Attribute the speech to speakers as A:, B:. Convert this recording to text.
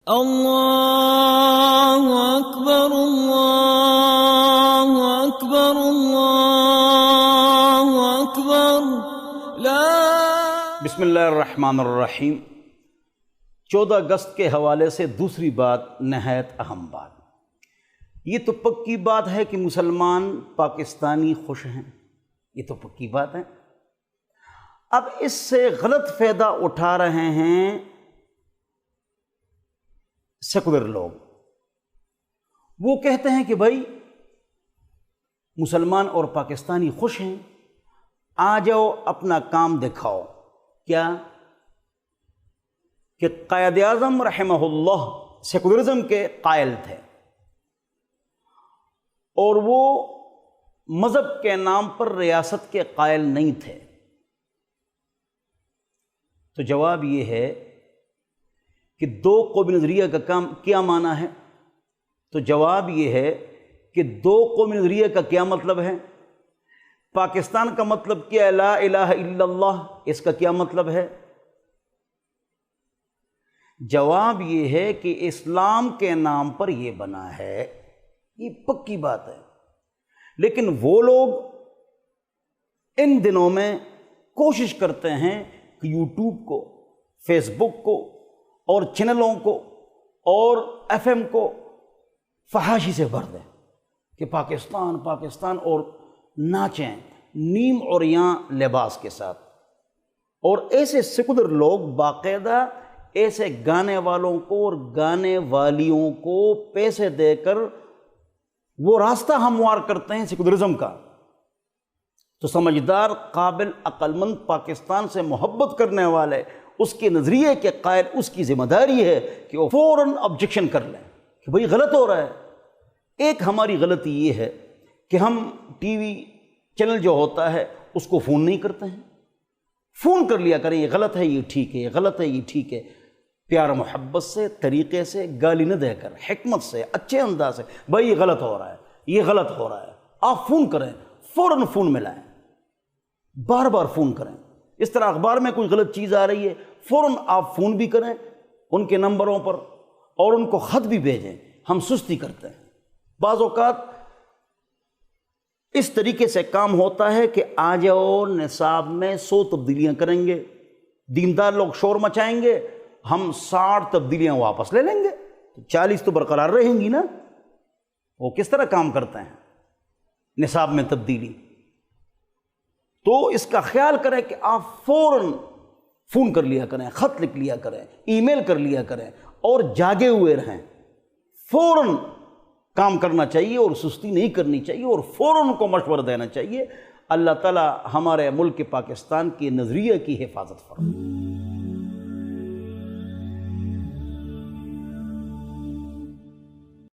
A: اللہ اکبر اللہ اکبر اللہ اکبر لا۔
B: بسم اللہ الرحمن الرحیم۔ 14 اگست کے حوالے سے دوسری بات، نہایت اہم بات، یہ تو پکی بات ہے کہ مسلمان پاکستانی خوش ہیں، یہ تو پکی بات ہے۔ اب اس سے غلط فائدہ اٹھا رہے ہیں سیکولر لوگ۔ وہ کہتے ہیں کہ بھائی مسلمان اور پاکستانی خوش ہیں، آ جاؤ اپنا کام دکھاؤ۔ کیا کہ قائد اعظم رحمہ اللہ سیکولرزم کے قائل تھے، اور وہ مذہب کے نام پر ریاست کے قائل نہیں تھے۔ تو جواب یہ ہے کہ دو قومی نظریہ کا کام کیا معنی ہے؟ تو جواب یہ ہے کہ دو قومی نظریہ کا کیا مطلب ہے؟ پاکستان کا مطلب کیا ہے؟ لا الہ الا اللہ، اس کا کیا مطلب ہے؟ جواب یہ ہے کہ اسلام کے نام پر یہ بنا ہے، یہ پکی بات ہے۔ لیکن وہ لوگ ان دنوں میں کوشش کرتے ہیں کہ یوٹیوب کو، فیس بک کو اور چینلوں کو اور ایف ایم کو فحاشی سے بھر دیں کہ پاکستان پاکستان، اور ناچیں نیم عریاں لباس کے ساتھ۔ اور ایسے سیکولر لوگ باقاعدہ ایسے گانے والوں کو اور گانے والیوں کو پیسے دے کر وہ راستہ ہموار کرتے ہیں سیکولرزم کا۔ تو سمجھدار، قابل، عقل مند، پاکستان سے محبت کرنے والے، اس کے نظریے کے قائل، اس کی ذمہ داری ہے کہ وہ فوراً آبجیکشن کر لیں کہ بھئی غلط ہو رہا ہے۔ ایک ہماری غلطی یہ ہے کہ ہم ٹی وی چینل جو ہوتا ہے اس کو فون نہیں کرتے ہیں۔ فون کر لیا کریں، یہ غلط ہے، یہ ٹھیک ہے، یہ غلط ہے، یہ ٹھیک ہے، پیار محبت سے، طریقے سے، گالی نہ دے کر، حکمت سے، اچھے انداز سے، بھائی یہ غلط ہو رہا ہے، یہ غلط ہو رہا ہے، آپ فون کریں، فوراً فون ملائیں، بار بار فون کریں۔ اس طرح اخبار میں کوئی غلط چیز آ رہی ہے، فوراً آپ فون بھی کریں ان کے نمبروں پر اور ان کو خط بھی بھیجیں۔ ہم سستی کرتے ہیں، بعض اوقات اس طریقے سے کام ہوتا ہے کہ آ جاؤ نصاب میں 100 تبدیلیاں کریں گے، دیندار لوگ شور مچائیں گے، ہم 60 تبدیلیاں واپس لے لیں گے، 40 تو برقرار رہیں گی نا۔ وہ کس طرح کام کرتے ہیں نصاب میں تبدیلی؟ تو اس کا خیال کریں کہ آپ فوراً فون کر لیا کریں، خط لکھ لیا کریں، ای میل کر لیا کریں، اور جاگے ہوئے رہیں۔ فوراً کام کرنا چاہیے اور سستی نہیں کرنی چاہیے، اور فوراً ان کو مشورہ دینا چاہیے۔ اللہ تعالی ہمارے ملک پاکستان کے نظریے کی حفاظت فرمائے۔